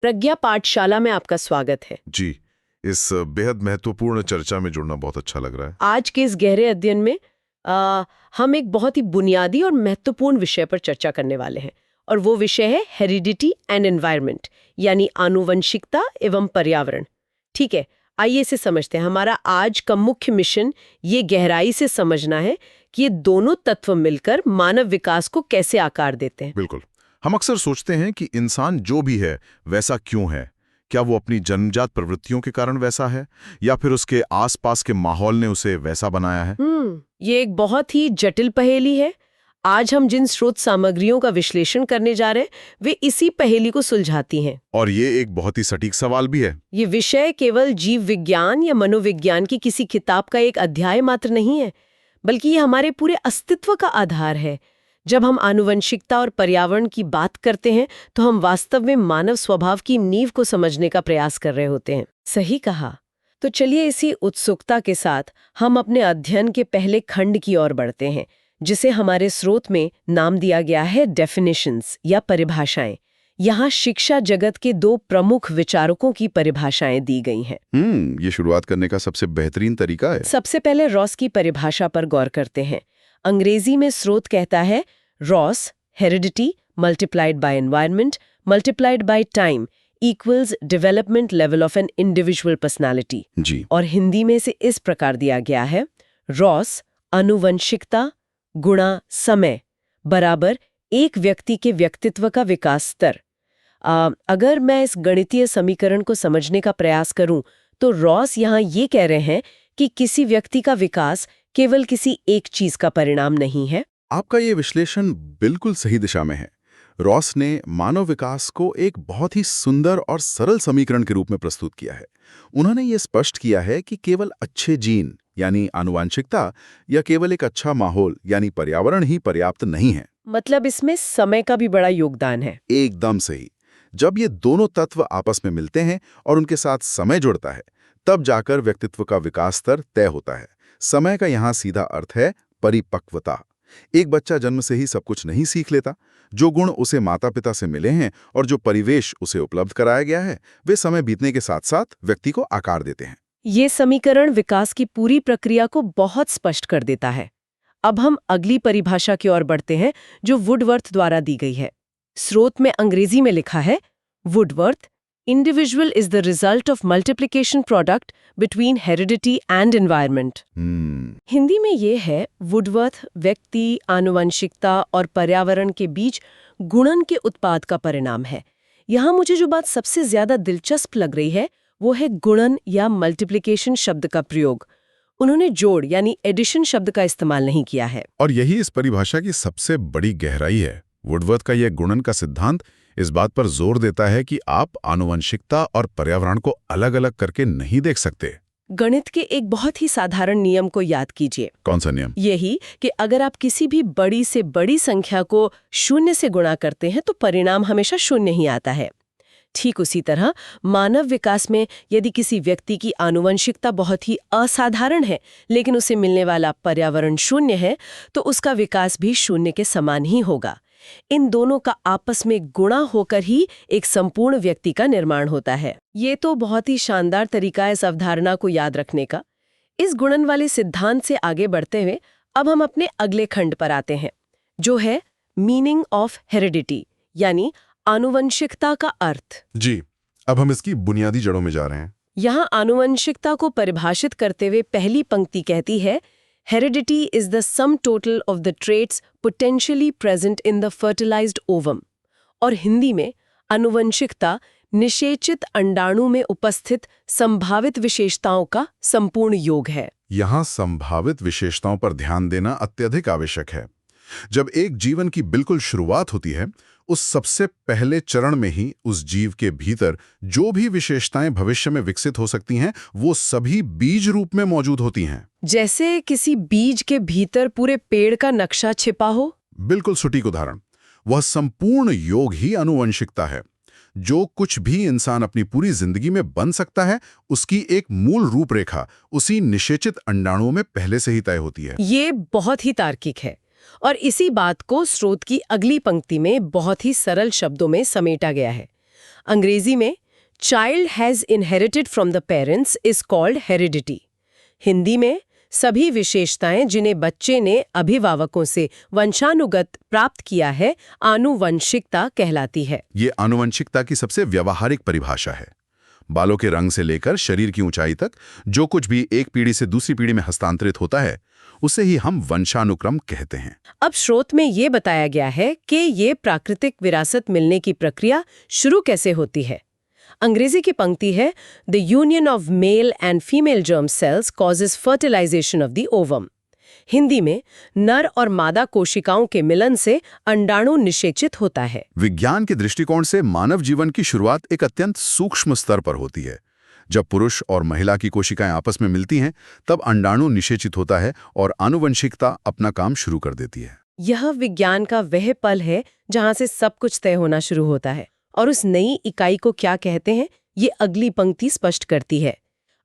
प्रज्ञा पाठशाला में आपका स्वागत है। जी, इस बेहद महत्वपूर्ण चर्चा में जुड़ना बहुत अच्छा लग रहा है। आज के इस गहरे अध्ययन में हम एक बहुत ही बुनियादी और महत्वपूर्ण विषय पर चर्चा करने वाले हैं, और वो विषय है हेरिडिटी एंड एनवायरनमेंट, यानी आनुवंशिकता एवं पर्यावरण। ठीक है, आइए इसे समझते हैं। हमारा आज का मुख्य मिशन ये गहराई से समझना है कि ये दोनों तत्व मिलकर मानव विकास को कैसे आकार देते हैं। बिल्कुल। हम अक्सर सोचते हैं कि इंसान जो भी है वैसा क्यों है। क्या वो अपनी जन्मजात प्रवृत्तियों के कारण वैसा है, या फिर उसके आसपास के माहौल ने उसे वैसा बनाया है? ये एक बहुत ही जटिल पहेली है। आज हम जिन स्रोत सामग्रियों का विश्लेषण करने जा रहे हैं वे इसी पहेली को सुलझाती हैं। और ये एक बहुत ही सटीक सवाल भी है। ये विषय केवल जीव विज्ञान या मनोविज्ञान की किसी किताब का एक अध्याय मात्र नहीं है, बल्कि ये हमारे पूरे अस्तित्व का आधार है। जब हम आनुवंशिकता और पर्यावरण की बात करते हैं तो हम वास्तव में मानव स्वभाव की नींव को समझने का प्रयास कर रहे होते हैं। सही कहा। तो चलिए इसी उत्सुकता के साथ हम अपने अध्ययन के पहले खंड की ओर बढ़ते हैं, जिसे हमारे स्रोत में नाम दिया गया है डेफिनेशंस या परिभाषाएं। यहाँ शिक्षा जगत के दो प्रमुख विचारकों की परिभाषाएं दी गई हैं। ये शुरुआत करने का सबसे बेहतरीन तरीका है। सबसे पहले रॉस की परिभाषा पर गौर करते हैं। अंग्रेजी में स्रोत कहता है Ross, heredity multiplied by environment multiplied by time equals development level of an individual personality. जी। और हिंदी में से इस प्रकार दिया गया है, रॉस आनुवंशिकता गुणा समय बराबर एक व्यक्ति के व्यक्तित्व का विकास स्तर। अगर मैं इस गणितीय समीकरण को समझने का प्रयास करूं तो रॉस यहाँ ये कह रहे हैं कि किसी व्यक्ति का विकास केवल किसी एक चीज का परिणाम नहीं है। आपका ये विश्लेषण बिल्कुल सही दिशा में है। रॉस ने मानव विकास को एक बहुत ही सुंदर और सरल समीकरण के रूप में प्रस्तुत किया है। उन्होंने ये स्पष्ट किया है कि केवल अच्छे जीन यानी आनुवांशिकता या केवल एक अच्छा माहौल यानी पर्यावरण ही पर्याप्त नहीं है। मतलब इसमें समय का भी बड़ा योगदान है। एकदम सही। जब ये दोनों तत्व आपस में मिलते हैं और उनके साथ समय जुड़ता है, तब जाकर व्यक्तित्व का विकास स्तर तय होता है। समय का यहाँ सीधा अर्थ है परिपक्वता। एक बच्चा जन्म से ही सब कुछ नहीं सीख लेता। जो गुण उसे माता पिता से मिले हैं और जो परिवेश उसे उपलब्ध कराया गया है, वे समय बीतने के साथ साथ व्यक्ति को आकार देते हैं। ये समीकरण विकास की पूरी प्रक्रिया को बहुत स्पष्ट कर देता है। अब हम अगली परिभाषा की ओर बढ़ते हैं, जो वुडवर्थ द्वारा दी गई है। स्रोत में अंग्रेजी में लिखा है, Woodworth, individual is the result of multiplication product between heredity and environment. Hindi में ये है, वुडवर्थ व्यक्ति, आनुवंशिकता और पर्यावरण के बीच गुणन के उत्पाद का परिणाम है। यहाँ मुझे जो बात सबसे ज्यादा दिलचस्प लग रही है वो है गुणन या मल्टीप्लिकेशन शब्द का प्रयोग। उन्होंने जोड़ यानी एडिशन शब्द का इस्तेमाल नहीं किया है। और यही इस परिभाषा की सबसे बड़ी गहराई है। वुडवर्थ का यह गुणन का सिद्धांत इस बात पर जोर देता है कि आप आनुवंशिकता और पर्यावरण को अलग अलग करके नहीं देख सकते। गणित के एक बहुत ही साधारण नियम को याद कीजिए। कौन सा नियम? यही कि अगर आप किसी भी बड़ी से बड़ी संख्या को शून्य से गुणा करते हैं तो परिणाम हमेशा शून्य ही आता है। ठीक उसी तरह मानव विकास में यदि किसी व्यक्ति की आनुवंशिकता बहुत ही असाधारण है लेकिन उसे मिलने वाला पर्यावरण शून्य है, तो उसका विकास भी शून्य के समान ही होगा। इन दोनों का आपस में गुणा होकर ही एक संपूर्ण व्यक्ति का निर्माण होता है। ये तो बहुत ही शानदार तरीका है इस अवधारणा को याद रखने का। इस गुणन वाले सिद्धांत से आगे बढ़ते हुए अब हम अपने अगले खंड पर आते हैं, जो है मीनिंग ऑफ हेरिडिटी यानी आनुवंशिकता का अर्थ। जी, अब हम इसकी बुनियादी जड़ों में जा रहे हैं। यहाँ आनुवंशिकता को परिभाषित करते हुए पहली पंक्ति कहती है, heredity is the sum total of the traits potentially present in the fertilized ovum. और हिंदी में आनुवंशिकता निषेचित अंडाणु में उपस्थित संभावित विशेषताओं का संपूर्ण योग है। यहाँ संभावित विशेषताओं पर ध्यान देना अत्यधिक आवश्यक है। जब एक जीवन की बिल्कुल शुरुआत होती है, उस सबसे पहले चरण में ही उस जीव के भीतर जो भी विशेषताएं भविष्य में विकसित हो सकती हैं, वो सभी बीज रूप में मौजूद होती हैं। जैसे किसी बीज के भीतर पूरे पेड़ का नक्शा छिपा हो। बिल्कुल सटीक उदाहरण। वह संपूर्ण योग ही आनुवंशिकता है। जो कुछ भी इंसान अपनी पूरी जिंदगी में बन सकता है, उसकी एक मूल रूपरेखा उसी निषेचित अंडाणुओं में पहले से ही तय होती है। ये बहुत ही तार्किक है और इसी बात को स्रोत की अगली पंक्ति में बहुत ही सरल शब्दों में समेटा गया है। अंग्रेजी में child has inherited from the parents is called heredity. Hindi में सभी विशेषताएं जिन्हें बच्चे ने अभिभावकों से वंशानुगत प्राप्त किया है आनुवंशिकता कहलाती है। ये आनुवंशिकता की सबसे व्यावहारिक परिभाषा है। बालों के रंग से लेकर शरीर की ऊंचाई तक जो कुछ भी एक पीढ़ी से दूसरी पीढ़ी में हस्तांतरित होता है उसे ही हम वंशानुक्रम कहते हैं। अब स्रोत में ये बताया गया है कि ये प्राकृतिक विरासत मिलने की प्रक्रिया शुरू कैसे होती है। अंग्रेजी की पंक्ति है, the union of male and female germ cells causes fertilization of the ovum. Hindi में नर और मादा कोशिकाओं के मिलन से अंडाणु निषेचित होता है। विज्ञान के दृष्टिकोण से मानव जीवन की शुरुआत एक अत्यंत सूक्ष्म स्तर पर होती है। जब पुरुष और महिला की कोशिकाएं आपस में मिलती हैं तब अंडाणु निषेचित होता है और आनुवंशिकता अपना काम शुरू कर देती है। यह विज्ञान का वह पल है जहां से सब कुछ तय होना शुरू होता है। और उस नई इकाई को क्या कहते हैं ये अगली पंक्ति स्पष्ट करती है।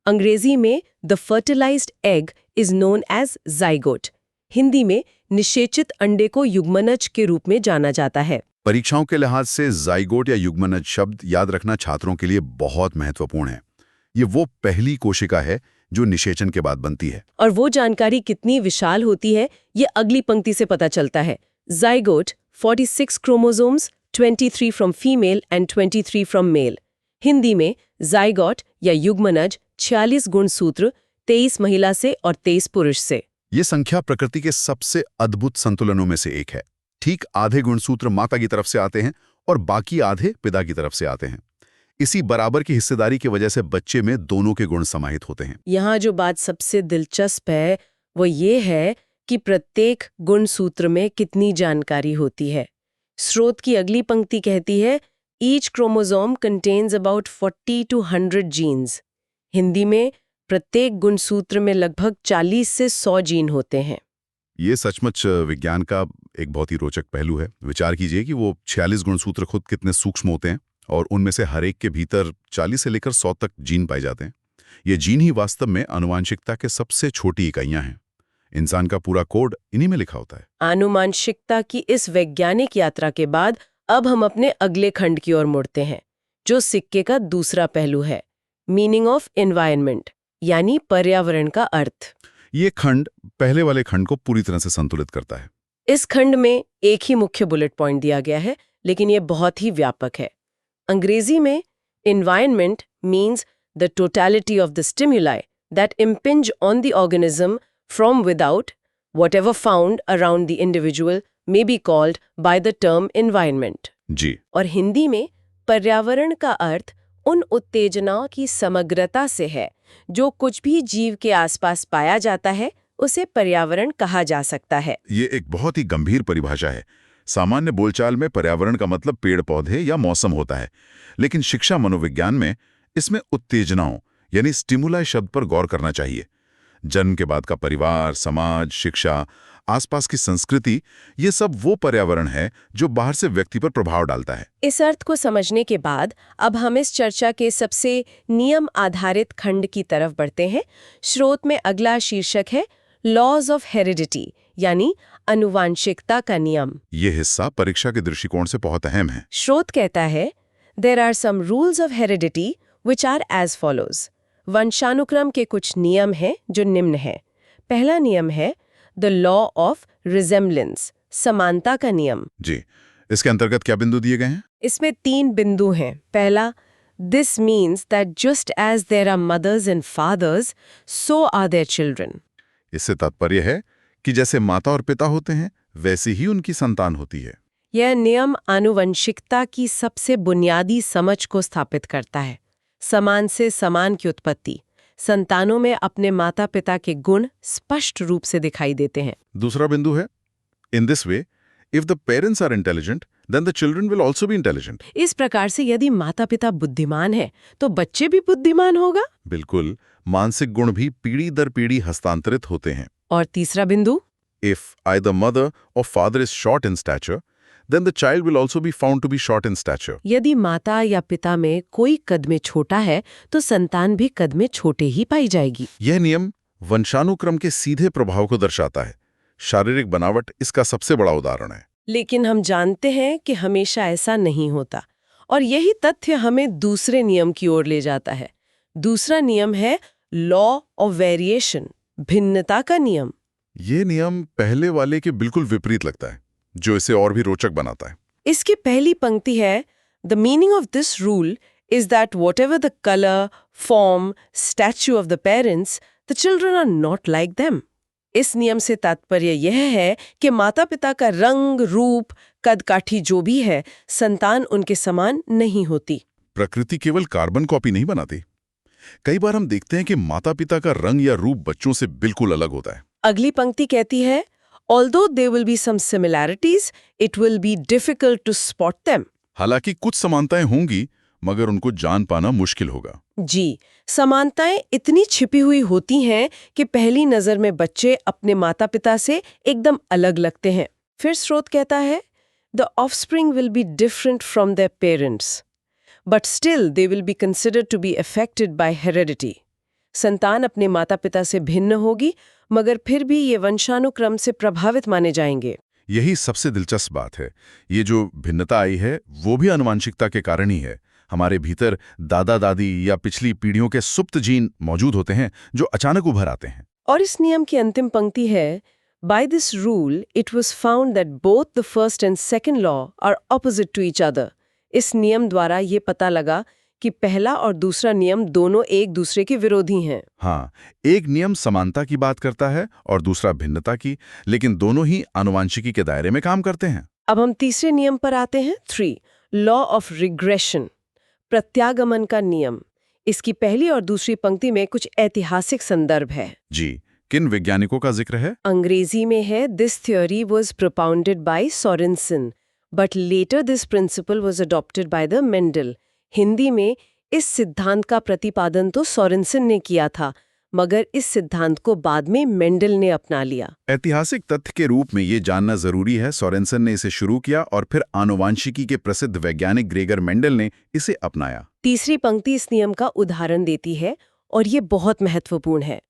अंग्रेजी में the fertilized egg is known as zygote. Hindi में निषेचित अंडे को युग्मनज के रूप में जाना जाता है। परीक्षाओं के लिहाज से ज़ाइगोट या युग्मनज शब्द याद रखना छात्रों के लिए बहुत महत्वपूर्ण है। ये वो पहली कोशिका है जो निषेचन के बाद बनती है। और वो जानकारी कितनी विशाल होती है ये अगली पंक्ति से पता चलता है। Zygote 46 chromosomes, 23 from female and 23 from male. Hindi में ज़ाइगोट या युग्मनज 46 गुणसूत्र, 23 महिला से और 23 पुरुष से। ये संख्या प्रकृति के सबसे अद्भुत संतुलनों में से एक है। ठीक आधे गुणसूत्र माता की तरफ से आते हैं और बाकी आधे पिता की तरफ से आते हैं। इसी बराबर की हिस्सेदारी की वजह से बच्चे में दोनों के गुण समाहित होते हैं। यहाँ जो बात सबसे दिलचस्प है वो ये है कि प्रत्येक गुणसूत्र में कितनी जानकारी होती है। स्रोत की अगली पंक्ति कहती है, each chromosome contains about 40 to 100 genes. Hindi में प्रत्येक गुणसूत्र में लगभग 40 से 100 जीन होते हैं। ये सचमुच विज्ञान का एक बहुत ही रोचक पहलू है। विचार कीजिए कि वो 46 गुणसूत्र खुद कितने सूक्ष्म होते हैं और उनमें से हर एक के भीतर 40 से लेकर 100 तक जीन पाए जाते हैं। ये जीन ही वास्तव में आनुवांशिकता के सबसे छोटी इकाइयां हैं। इंसान का पूरा कोड इन्हीं में लिखा होता है। आनुवांशिकता की इस वैज्ञानिक यात्रा के बाद अब हम अपने अगले खंड की ओर मुड़ते हैं, जो सिक्के का दूसरा पहलू है, मीनिंग ऑफ एनवायरनमेंट, यानी पर्यावरण का अर्थ। ये खंड पहले वाले खंड को पूरी तरह से संतुलित करता है। इस खंड में एक ही मुख्य बुलेट पॉइंट दिया गया है, लेकिन ये बहुत ही व्यापक है। अंग्रेजी में environment means the totality of the stimuli that impinge on the organism from without, whatever found around the individual may be called by the term environment। जी। और हिंदी में पर्यावरण का अर्थ उन उत्तेजनाओं की समग्रता से है जो कुछ भी जीव के आसपास पाया जाता है, उसे पर्यावरण कहा जा सकता है। ये एक बहुत ही गंभीर परिभाषा है। सामान्य बोलचाल में पर्यावरण का मतलब पेड़ पौधे या मौसम होता है, लेकिन शिक्षा मनोविज्ञान में इसमें उत्तेजनाओं यानी स्टिमुलाई शब्द पर गौर करना चाहिए। जन्म के बाद का परिवार, समाज, शिक्षा, आसपास की संस्कृति, ये सब वो पर्यावरण है जो बाहर से व्यक्ति पर प्रभाव डालता है। इस अर्थ को समझने के बाद अब हम इस चर्चा के सबसे नियम आधारित खंड की तरफ बढ़ते हैं। स्रोत में अगला शीर्षक है लॉज ऑफ हेरिडिटी, यानी आनुवांशिकता का नियम। ये हिस्सा परीक्षा के दृष्टिकोण से बहुत अहम है। स्रोत कहता है, there are some rules of heredity which are as follows. वंशानुक्रम के कुछ नियम हैं जो निम्न हैं। पहला नियम है द लॉ ऑफ रिजेम्बलेंस, समानता का नियम। जी, इसके अंतर्गत क्या बिंदु दिए गए हैं? इसमें 3 बिंदु हैं। पहला, this means that just as there are mothers and fathers, so are there children. इससे तात्पर्य है कि जैसे माता और पिता होते हैं वैसी ही उनकी संतान होती है। यह नियम आनुवंशिकता की सबसे बुनियादी समझ को स्थापित करता है। समान से समान की उत्पत्ति, संतानों में अपने माता पिता के गुण स्पष्ट रूप से दिखाई देते हैं। दूसरा बिंदु है, in this way if the parents are intelligent then the children will also be intelligent. इस प्रकार से यदि माता पिता बुद्धिमान है तो बच्चे भी बुद्धिमान होगा। बिल्कुल, मानसिक गुण भी पीढ़ी दर पीढ़ी हस्तांतरित होते हैं। और तीसरा बिंदु, if either mother or father is short in stature, then the child will also be found to be short in stature. यदि माता या पिता में कोई कद में छोटा है तो संतान भी कद में छोटे ही पाई जाएगी। यह नियम वंशानुक्रम के सीधे प्रभाव को दर्शाता है। शारीरिक बनावट इसका सबसे बड़ा उदाहरण है। लेकिन हम जानते हैं कि हमेशा ऐसा नहीं होता और यही तथ्य हमें दूसरे नियम की ओर ले जाता है। दूसरा नियम है लॉ ऑफ वेरिएशन, भिन्नता का नियम। ये नियम पहले वाले के बिल्कुल विपरीत लगता है, जो इसे और भी रोचक बनाता है। इसकी पहली पंक्ति है, the meaning of this rule is that whatever the colour, form, statue of the parents, the children are not like them. इस नियम से तात्पर्य यह है कि माता पिता का रंग, रूप, कद काठी जो भी है, संतान उनके समान नहीं होती। प्रकृति केवल कार्बन कॉपी नहीं बनाती। कई बार हम देखते हैं कि माता पिता का रंग या रूप बच्चों से बिल्कुल अलग होता है। अगली पंक्ति कहती है, although there will be some similarities, it will be difficult to spot them. हालांकि कुछ समानताएं होंगी, मगर उनको जान पाना मुश्किल होगा। जी, समानताएं इतनी छिपी हुई होती हैं कि पहली नजर में बच्चे अपने माता पिता से एकदम अलग लगते हैं। फिर स्रोत कहता है, the offspring will be different from their parents, but still they will be considered to be affected by heredity. संतान अपने माता पिता से भिन्न होगी, मगर फिर भी ये वंशानुक्रम से प्रभावित माने जाएंगे। यही सबसे दिलचस्प बात है। ये जो भिन्नता आई है, वो भी आनुवांशिकता के कारण ही है। हमारे भीतर दादा दादी या पिछली पीढ़ियों के सुप्त जीन मौजूद होते हैं, जो अचानक उभर आते हैं। और इस नियम की अंतिम पंक्ति है, By this rule, it was found that both the first and second law are opposite to each other. इस नियम द्वारा ये पता लगा कि पहला और दूसरा नियम दोनों एक दूसरे के विरोधी हैं। हाँ, एक नियम समानता की बात करता है और दूसरा भिन्नता की, लेकिन दोनों ही आनुवांशिकी के दायरे में काम करते हैं। अब हम तीसरे नियम पर आते हैं, 3, लॉ ऑफ रिग्रेशन, प्रत्यागमन का नियम। इसकी पहली और दूसरी पंक्ति में कुछ ऐतिहासिक संदर्भ है। जी, किन वैज्ञानिकों का जिक्र है? अंग्रेजी में है, this theory was propounded bye Sorensen, but later this principle was adopted by the Mendel. Hindi में इस सिद्धांत का प्रतिपादन तो सोरेनसन ने किया था, मगर इस सिद्धांत को बाद में मेंडल ने अपना लिया। ऐतिहासिक तथ्य के रूप में ये जानना जरूरी है, सोरेनसन ने इसे शुरू किया और फिर आनुवांशिकी के प्रसिद्ध वैज्ञानिक ग्रेगर मेंडल ने इसे अपनाया। तीसरी पंक्ति इस नियम का उदाहरण देती है और ये बहुत महत्वपूर्ण है।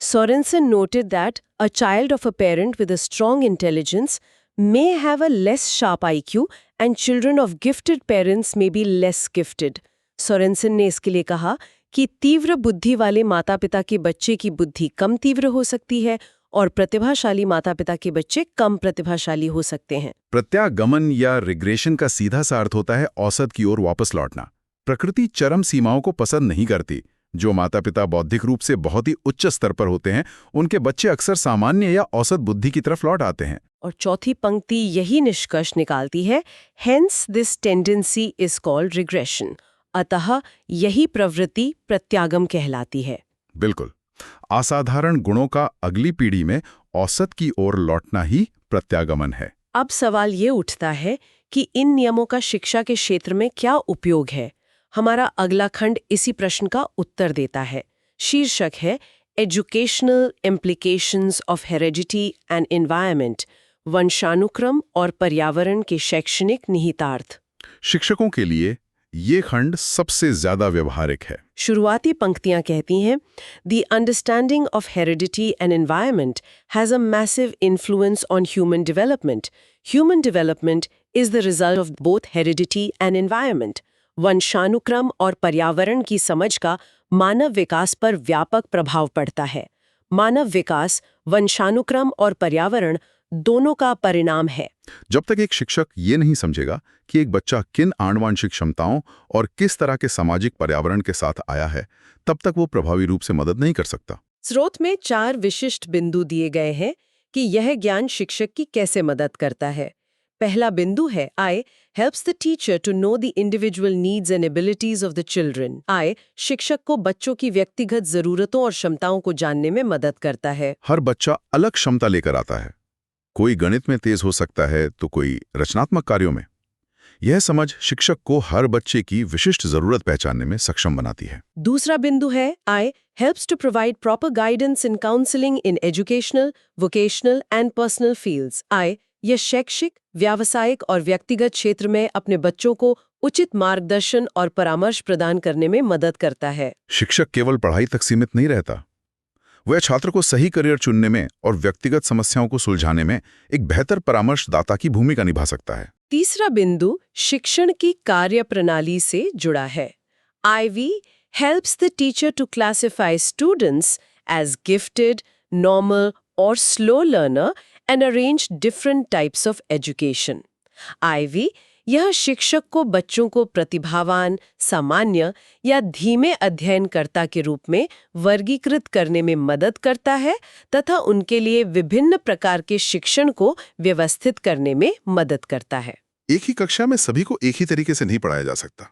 Sorensen noted that a child of a parent with a strong intelligence may have a less sharp IQ and children of gifted parents may be less gifted. Sorensen ने इसके लिए कहा कि तीव्र बुद्धि वाले माता-पिता के बच्चे की बुद्धि कम तीव्र हो सकती है और प्रतिभाशाली माता-पिता के बच्चे कम प्रतिभाशाली हो सकते हैं। प्रत्यागमन या रिग्रेशन का सीधा सा अर्थ होता है औसत की ओर वापस लौटना। प्रकृति चरम सीमाओं को पसंद नहीं करती। जो माता पिता बौद्धिक रूप से बहुत ही उच्च स्तर पर होते हैं, उनके बच्चे अक्सर सामान्य या औसत बुद्धि की तरफ लौट आते हैं। और चौथी पंक्ति यही निष्कर्ष निकालती है, hence this tendency is called regression. अतः यही प्रवृत्ति प्रत्यागम कहलाती है। बिल्कुल, असाधारण गुणों का अगली पीढ़ी में औसत की ओर लौटना ही प्रत्यागमन है। अब सवाल ये उठता है कि इन नियमों का शिक्षा के क्षेत्र में क्या उपयोग है। हमारा अगला खंड इसी प्रश्न का उत्तर देता है। शीर्षक है educational implications of heredity and environment, वंशानुक्रम और पर्यावरण के शैक्षणिक निहितार्थ। शिक्षकों के लिए ये खंड सबसे ज्यादा व्यवहारिक है। शुरुआती पंक्तियां कहती हैं, The understanding of heredity and environment has a massive influence on human development. Human development is the result of both heredity and environment. वंशानुक्रम और पर्यावरण की समझ का मानव विकास पर व्यापक प्रभाव पड़ता है। मानव विकास वंशानुक्रम और पर्यावरण दोनों का परिणाम है। जब तक एक शिक्षक ये नहीं समझेगा कि एक बच्चा किन आनुवांशिक क्षमताओं और किस तरह के सामाजिक पर्यावरण के साथ आया है, तब तक वो प्रभावी रूप से मदद नहीं कर सकता। स्रोत में 4 विशिष्ट बिंदु दिए गए हैं कि यह ज्ञान शिक्षक की कैसे मदद करता है। पहला बिंदु है I helps the teacher to know the individual needs and abilities of the children. I शिक्षक को बच्चों की व्यक्तिगत जरूरतों और क्षमताओं को जानने में मदद करता है। हर बच्चा अलग क्षमता लेकर आता है। कोई गणित में तेज हो सकता है तो कोई रचनात्मक कार्यों में। यह समझ शिक्षक को हर बच्चे की विशिष्ट जरूरत पहचानने में सक्षम बनाती है। दूसरा बिंदु है I helps to provide proper guidance and counseling in educational, vocational and personal fields. I यह शैक्षिक, व्यावसायिक और व्यक्तिगत क्षेत्र में अपने बच्चों को उचित मार्गदर्शन और परामर्श प्रदान करने में मदद करता है। शिक्षक केवल पढ़ाई तक सीमित नहीं रहता। वह छात्र को सही करियर चुनने में और व्यक्तिगत समस्याओं को सुलझाने में एक बेहतर परामर्शदाता की भूमिका निभा सकता है। तीसरा बिंदु शिक्षण की कार्यप्रणाली से जुड़ा है। IV helps the teacher to classify students as gifted, normal or slow learner and arrange different types of education. IV यह शिक्षक को बच्चों को प्रतिभावान, सामान्य या धीमे अध्ययनकर्ता के रूप में वर्गीकृत करने में मदद करता है तथा उनके लिए विभिन्न प्रकार के शिक्षण को व्यवस्थित करने में मदद करता है। एक ही कक्षा में सभी को एक ही तरीके से नहीं पढ़ाया जा सकता।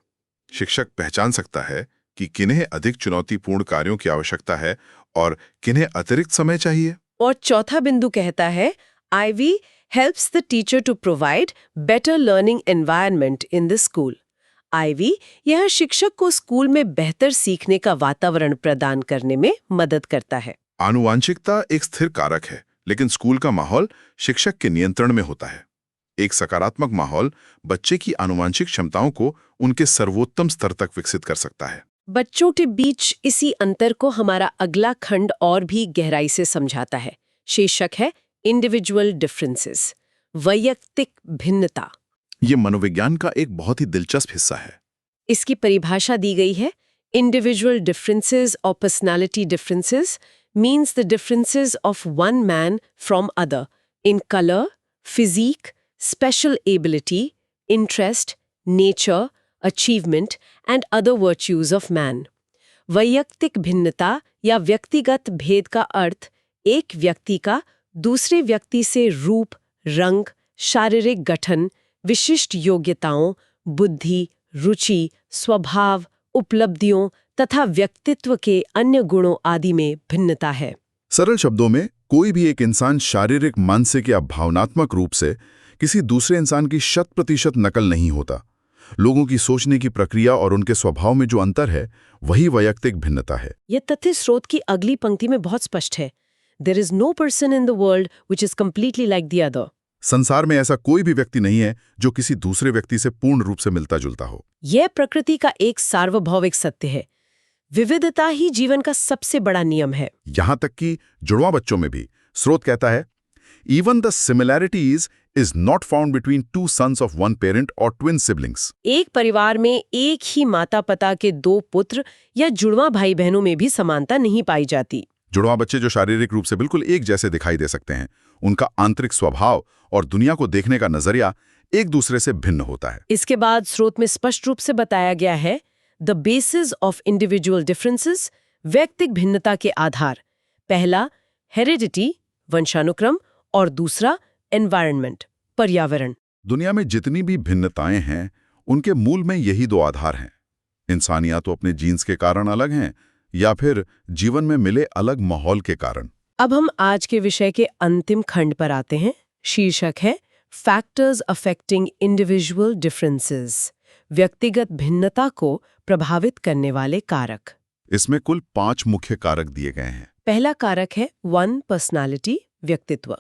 शिक्षक पहचान सकता है कि किन्हें अधिक चुनौतीपूर्ण कार्यों की आवश्यकता है और किन्हें अतिरिक्त समय चाहिए। और चौथा बिंदु कहता है, IV helps the teacher to provide better learning environment in the school. IV यह शिक्षक को स्कूल में बेहतर सीखने का वातावरण प्रदान करने में मदद करता है। आनुवांशिकता एक स्थिर कारक है, लेकिन स्कूल का माहौल शिक्षक के नियंत्रण में होता है। एक सकारात्मक माहौल बच्चे की आनुवांशिक क्षमताओं को उनके सर्वोत्तम स्तर तक विकसित कर सकता है। बच्चों के बीच इसी अंतर को हमारा अगला खंड और भी गहराई से समझाता है। शीर्षक है इंडिविजुअल डिफरेंसेस, वैयक्तिक भिन्नता। ये मनोविज्ञान का एक बहुत ही दिलचस्प हिस्सा है। इसकी परिभाषा दी गई है, इंडिविजुअल डिफरेंसेस और personality differences means the differences of one man from other in colour, physique, special ability, interest, nature, achievement and other virtues of man. वैयक्तिक भिन्नता या व्यक्तिगत भेद का अर्थ एक व्यक्ति का दूसरे व्यक्ति से रूप, रंग, शारीरिक गठन, विशिष्ट योग्यताओं, बुद्धि, रुचि, स्वभाव, उपलब्धियों तथा व्यक्तित्व के अन्य गुणों आदि में भिन्नता है। सरल शब्दों में, कोई भी एक इंसान शारीरिक, मानसिक या भावनात्मक रूप से किसी दूसरे इंसान की 100% नकल नहीं होता। लोगों की सोचने की प्रक्रिया और उनके स्वभाव में जो अंतर है, वही वैयक्तिक भिन्नता है। यह तथ्य स्रोत की अगली पंक्ति में बहुत स्पष्ट है। There is no person in the world which is completely like the other. संसार में ऐसा कोई भी व्यक्ति नहीं है जो किसी दूसरे व्यक्ति से पूर्ण रूप से मिलता जुलता हो। यह प्रकृति का एक सार्वभौमिक सत्य है। विविधता ही जीवन का सबसे बड़ा नियम है। यहां तक कि जुड़वा बच्चों में भी स्रोत कहता है, Even the similarities is not found between two sons of one parent or twin siblings. एक परिवार में एक ही माता पिता के दो पुत्र या जुड़वा भाई बहनों में भी समानता नहीं पाई जाती। जुड़वा बच्चे जो शारीरिक रूप से बिल्कुल एक जैसे दिखाई दे सकते हैं, उनका आंतरिक स्वभाव और दुनिया को देखने का नजरिया एक दूसरे से भिन्न होता है। इसके बाद स्रोत में स्पष्ट रूप से बताया गया है, the basis of individual differences, व्यक्तिक भिन्नता के आधार। पहला हेरिडिटी, वंशानुक्रम, और दूसरा एनवायरनमेंट, पर्यावरण। दुनिया में जितनी भी भिन्नताएं हैं, उनके मूल में यही दो आधार हैं। इंसान या तो अपने जीन्स के कारण अलग हैं या फिर जीवन में मिले अलग माहौल के कारण। अब हम आज के विषय के अंतिम खंड पर आते हैं। शीर्षक है फैक्टर्स अफेक्टिंग इंडिविजुअल डिफरेंसेस, व्यक्तिगत भिन्नता को प्रभावित करने वाले कारक। इसमें कुल 5 मुख्य कारक दिए गए हैं। पहला कारक है पर्सनालिटी, व्यक्तित्व।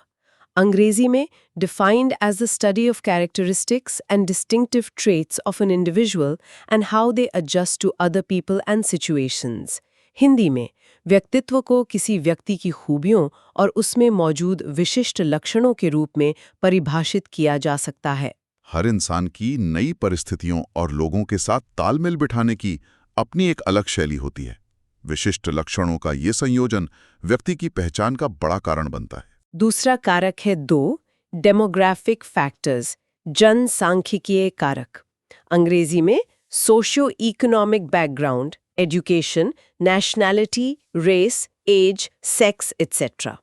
अंग्रेजी में defined as the study of characteristics and distinctive traits of an individual and how they adjust to other people and situations. Hindi में व्यक्तित्व को किसी व्यक्ति की खूबियों और उसमें मौजूद विशिष्ट लक्षणों के रूप में परिभाषित किया जा सकता है। हर इंसान की नई परिस्थितियों और लोगों के साथ तालमेल बिठाने की अपनी एक अलग शैली होती है। विशिष्ट लक्षणों का ये संयोजन व्यक्ति की पहचान का बड़ा कारण बनता है। दूसरा कारक है डेमोग्राफिक फैक्टर्स, जनसांख्यिकीय कारक। अंग्रेजी में socio economic background, education, nationality, race, age, sex etcetera.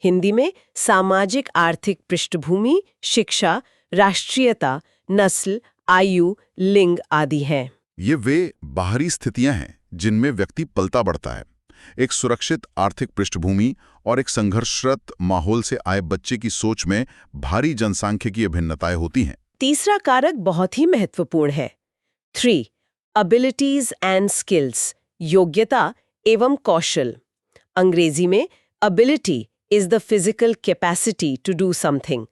Hindi में सामाजिक आर्थिक पृष्ठभूमि, शिक्षा, राष्ट्रीयता, नस्ल, आयु, लिंग आदि हैं। ये वे बाहरी स्थितियां हैं जिनमें व्यक्ति पलता बढ़ता है। एक सुरक्षित आर्थिक पृष्ठभूमि और एक संघर्षरत माहौल से आए बच्चे की सोच में भारी जनसांख्यिकीय भिन्नताएं होती हैं। तीसरा कारक बहुत ही महत्वपूर्ण है। 3. एबिलिटीज एंड स्किल्स, योग्यता एवं कौशल। अंग्रेजी में ability is the physical capacity to do something,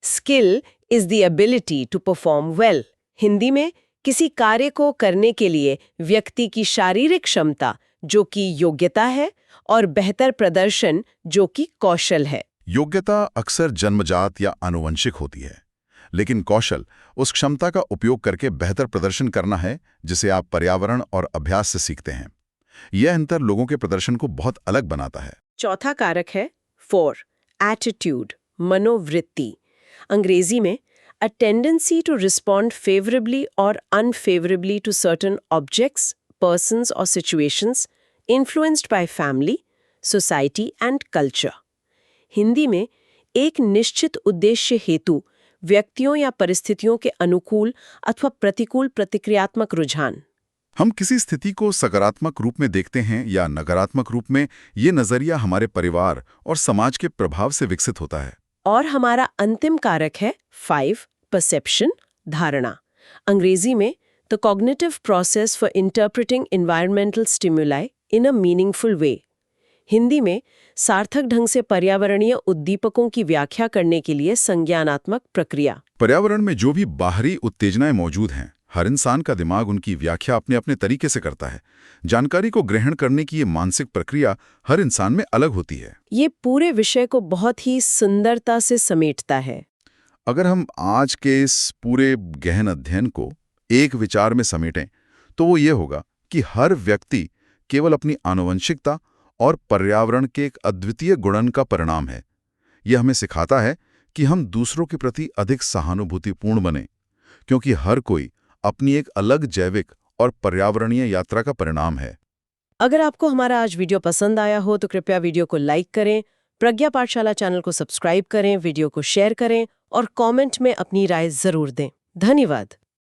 skill is the ability to perform well. Hindi में किसी कार्य को करने के लिए व्यक्ति की शारीरिक क्षमता, जो कि योग्यता है, और बेहतर प्रदर्शन जो कि कौशल है। योग्यता अक्सर जन्मजात या आनुवंशिक होती है, लेकिन कौशल उस क्षमता का उपयोग करके बेहतर प्रदर्शन करना है जिसे आप पर्यावरण और अभ्यास से सीखते हैं। यह अंतर लोगों के प्रदर्शन को बहुत अलग बनाता है। चौथा कारक है 4, एटीट्यूड, मनोवृत्ति। अंग्रेजी में a tendency to respond favorably or unfavorably to certain objects, persons or situations influenced by family, society and culture. Hindi में एक निश्चित उद्देश्य हेतु व्यक्तियों या परिस्थितियों के अनुकूल अथवा प्रतिकूल प्रतिक्रियात्मक रुझान। हम किसी स्थिति को सकारात्मक रूप में देखते हैं या नकारात्मक रूप में, ये नजरिया हमारे परिवार और समाज के प्रभाव से विकसित होता है। और हमारा अंतिम कारक है 5, परसेप्शन, धारणा। अंग्रेजी में the cognitive process for interpreting environmental stimuli in a meaningful वे। हिंदी में सार्थक ढंग से पर्यावरणीय उद्दीपकों की व्याख्या करने के लिए संज्ञानात्मक प्रक्रिया। पर्यावरण में जो भी बाहरी उत्तेजनाएं मौजूद हैं, हर इंसान का दिमाग उनकी व्याख्या अपने अपने तरीके से करता है। जानकारी को ग्रहण करने की ये मानसिक प्रक्रिया हर इंसान में अलग होती है। ये पूरे विषय को बहुत ही सुंदरता से समेटता है। अगर हम आज के इस पूरे गहन अध्ययन को एक विचार में समेटें, तो वो ये होगा कि हर व्यक्ति केवल अपनी आनुवंशिकता और पर्यावरण के एक अद्वितीय गुणन का परिणाम है। यह हमें सिखाता है कि हम दूसरों के प्रति अधिक सहानुभूतिपूर्ण बनें, क्योंकि हर कोई अपनी एक अलग जैविक और पर्यावरणीय यात्रा का परिणाम है। अगर आपको हमारा आज वीडियो पसंद आया हो तो कृपया वीडियो को लाइक करें, प्रज्ञा पाठशाला चैनल को सब्सक्राइब करें, वीडियो को शेयर करें और कमेंट में अपनी राय जरूर दें। धन्यवाद।